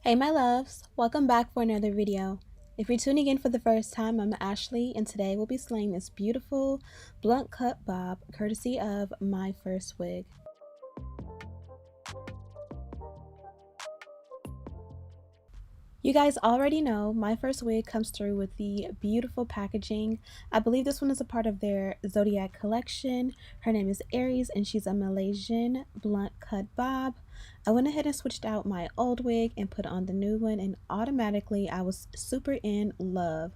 Hey my loves, welcome back for another video. If you're tuning in for the first time, I'm Ashley and today we'll be slaying this beautiful blunt cut bob courtesy of MyFirstWig. You guys already know MyFirstWig comes through with the beautiful packaging. I believe this one is a part of their Zodiac collection. Her name is ARIES and she's a Malaysian blunt cut bob. I went ahead and switched out my old wig and put on the new one, and automatically I was super in love.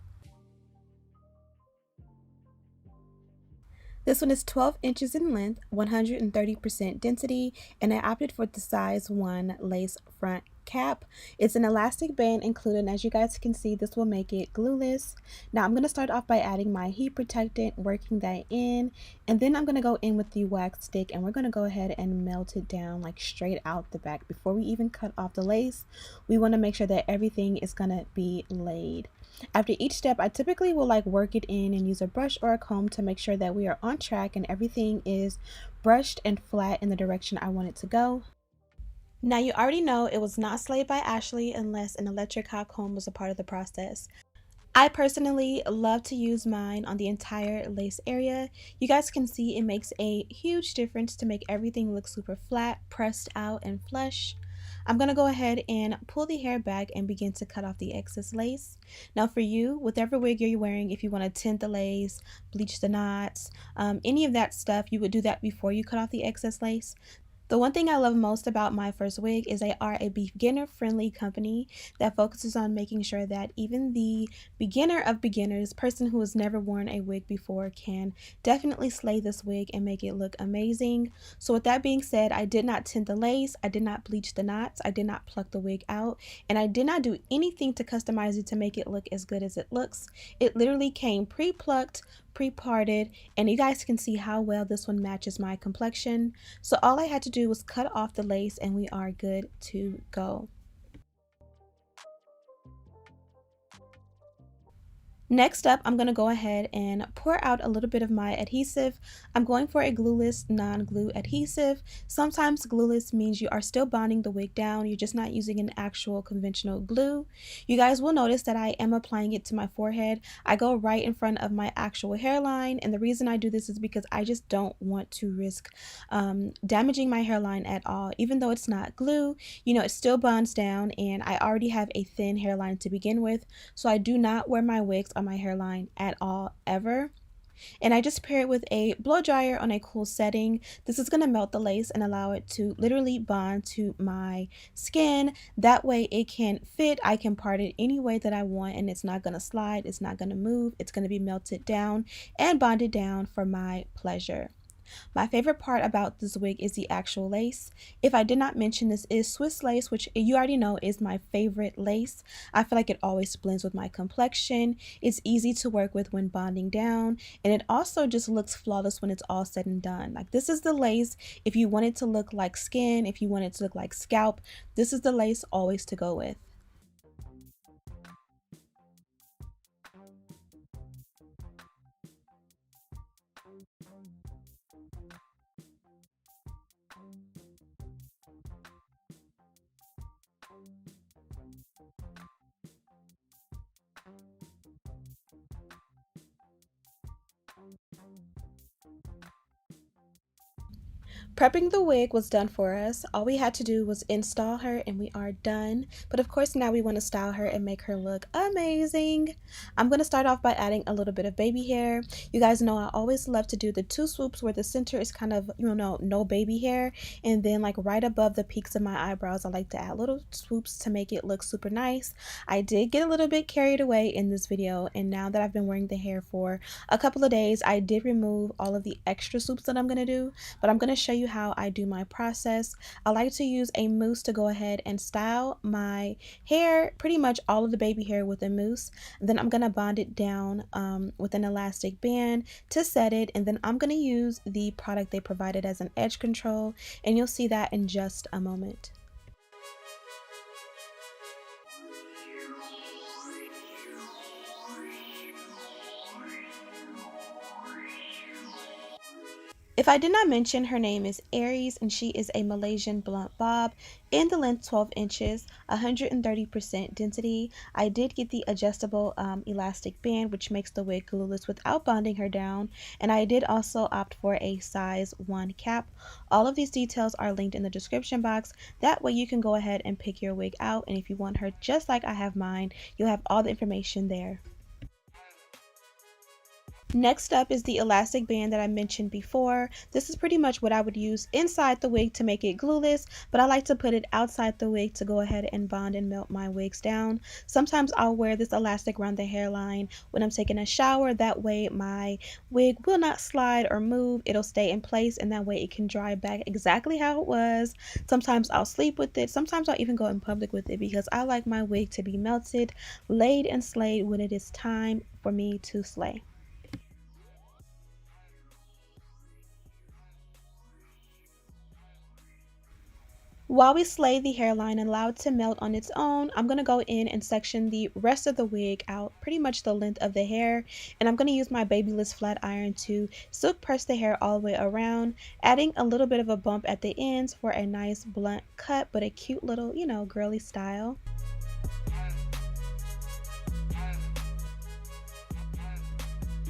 This one is 12 inches in length, 130% density, and I opted for the size 1 lace front cap. It's an elastic band included, and as you guys can see, this will make it glueless. Now I'm going to start off by adding my heat protectant, working that in, and then I'm going to go in with the wax stick and we're going to go ahead and melt it down like straight out the back. Before we even cut off the lace, we want to make sure that everything is going to be laid. After each step, I typically will work it in and use a brush or a comb to make sure that we are on track and everything is brushed and flat in the direction I want it to go. Now you already know it was not slayed by Ashley unless an electric hot comb was a part of the process. I personally love to use mine on the entire lace area. You guys can see it makes a huge difference to make everything look super flat, pressed out, and flush. I'm going to go ahead and pull the hair back and begin to cut off the excess lace. Now for you, whatever wig you're wearing, if you want to tint the lace, bleach the knots, any of that stuff, you would do that before you cut off the excess lace. The one thing I love most about MyFirstWig is they are a beginner-friendly company that focuses on making sure that even the beginner of beginners, person who has never worn a wig before, can definitely slay this wig and make it look amazing. So with that being said, I did not tint the lace, I did not bleach the knots, I did not pluck the wig out, and I did not do anything to customize it to make it look as good as it looks. It literally came pre-plucked, pre-parted, and you guys can see how well this one matches my complexion. So all I had to do was cut off the lace and we are good to go. Next up, I'm going to go ahead and pour out a little bit of my adhesive. I'm going for a glueless, non-glue adhesive. Sometimes glueless means you are still bonding the wig down. You're just not using an actual conventional glue. You guys will notice that I am applying it to my forehead. I go right in front of my actual hairline, and the reason I do this is because I just don't want to risk damaging my hairline at all. Even though it's not glue, you know, it still bonds down, and I already have a thin hairline to begin with, so I do not wear my wigs on my hairline at all ever. And I just pair it with a blow dryer on a cool setting. This is going to melt the lace and allow it to literally bond to my skin. That way it can fit. I can part it any way that I want and it's not going to slide, it's not going to move, it's going to be melted down and bonded down for my pleasure. My favorite part about this wig is the actual lace. If I did not mention, this is Swiss lace, which you already know is my favorite lace. I feel like it always blends with my complexion. It's easy to work with when bonding down, and it also just looks flawless when it's all said and done. Like, this is the lace if you want it to look like skin, if you want it to look like scalp, this is the lace always to go with. Prepping the wig was done for us. All we had to do was install her and we are done. But of course now we want to style her and make her look amazing. I'm going to start off by adding a little bit of baby hair. You guys know I always love to do the two swoops where the center is kind of, you know, no baby hair. And then like right above the peaks of my eyebrows, I like to add little swoops to make it look super nice. I did get a little bit carried away in this video, and now that I've been wearing the hair for a couple of days, I did remove all of the extra swoops that I'm going to do, but I'm going to show you how I do my process. I like to use a mousse to go ahead and style my hair, pretty much all of the baby hair with a mousse. Then I'm going to bond it down with an elastic band to set it, and then I'm going to use the product they provided as an edge control, and you'll see that in just a moment. If I did not mention, her name is ARIES and she is a Malaysian blunt bob in the length 12 inches, 130% density. I did get the adjustable elastic band, which makes the wig glueless without bonding her down. And I did also opt for a size 1 cap. All of these details are linked in the description box. That way you can go ahead and pick your wig out. And if you want her just like I have mine, you'll have all the information there. Next up is the elastic band that I mentioned before. This is pretty much what I would use inside the wig to make it glueless, but I like to put it outside the wig to go ahead and bond and melt my wigs down. Sometimes I'll wear this elastic around the hairline when I'm taking a shower. That way my wig will not slide or move. It'll stay in place and that way it can dry back exactly how it was. Sometimes I'll sleep with it. Sometimes I'll even go in public with it because I like my wig to be melted, laid, and slayed when it is time for me to slay. While we slay the hairline and allow it to melt on its own, I'm going to go in and section the rest of the wig out, pretty much the length of the hair, and I'm going to use my babyless flat iron to silk press the hair all the way around, adding a little bit of a bump at the ends for a nice blunt cut, but a cute little, girly style.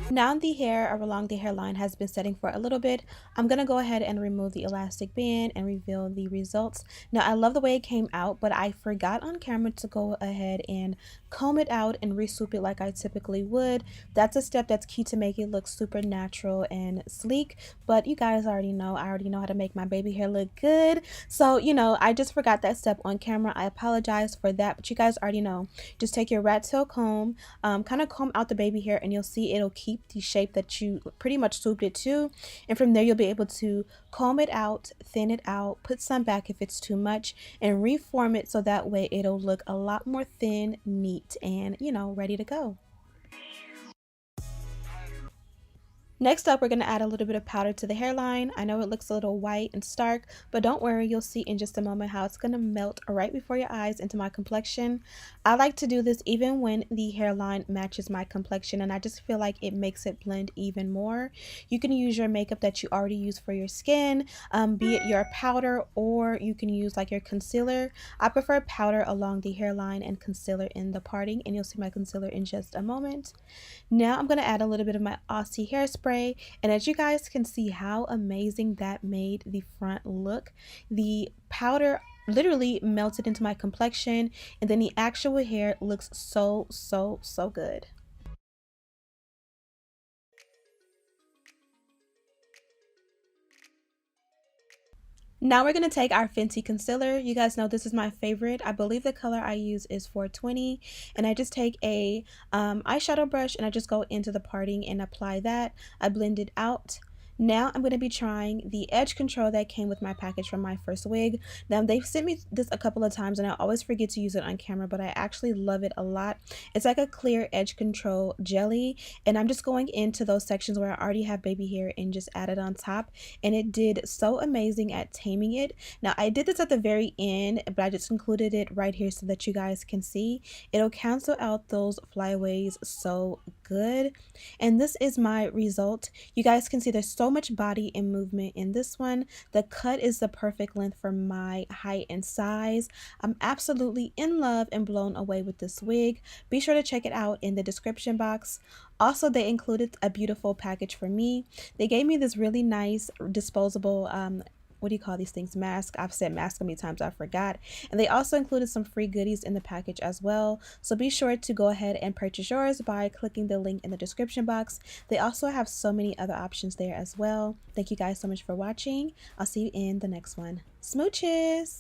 Now the hair along the hairline has been setting for a little bit. I'm going to go ahead and remove the elastic band and reveal the results. Now I love the way it came out, but I forgot on camera to go ahead and comb it out and re-swoop it like I typically would. That's a step that's key to make it look super natural and sleek, but you guys already know, I already know how to make my baby hair look good. So, I just forgot that step on camera. I apologize for that, but you guys already know. Just take your rat tail comb, kind of comb out the baby hair, and you'll see it'll keep the shape that you pretty much swooped it to, and from there you'll be able to comb it out, thin it out, put some back if it's too much, and reform it so that way it'll look a lot more thin, neat, and ready to go. Next up, we're going to add a little bit of powder to the hairline. I know it looks a little white and stark, but don't worry, you'll see in just a moment how it's going to melt right before your eyes into my complexion. I like to do this even when the hairline matches my complexion, and I just feel like it makes it blend even more. You can use your makeup that you already use for your skin, be it your powder, or you can use like your concealer. I prefer powder along the hairline and concealer in the parting, and you'll see my concealer in just a moment. Now I'm going to add a little bit of my Aussie hairspray. And as you guys can see how amazing that made the front look, the powder literally melted into my complexion, and then the actual hair looks so good. Now we're going to take our Fenty concealer. You guys know this is my favorite. I believe the color I use is 420, and I just take a eyeshadow brush and I just go into the parting and apply that. I blend it out. Now I'm going to be trying the edge control that came with my package from MyFirstWig. Now they've sent me this a couple of times and I always forget to use it on camera, but I actually love it a lot. It's like a clear edge control jelly, and I'm just going into those sections where I already have baby hair and just add it on top, and it did so amazing at taming it. Now I did this at the very end, but I just included it right here so that you guys can see. It'll cancel out those flyaways so good. And this is my result. You guys can see there's so much body and movement in this one. The cut is the perfect length for my height and size. I'm absolutely in love and blown away with this wig. Be sure to check it out in the description box. Also, they included a beautiful package for me. They gave me this really nice disposable what do you call these things, mask. I've said mask so many times I forgot. And they also included some free goodies in the package as well, so be sure to go ahead and purchase yours by clicking the link in the description box. They also have so many other options there as well. Thank you guys so much for watching. I'll see you in the next one. Smooches.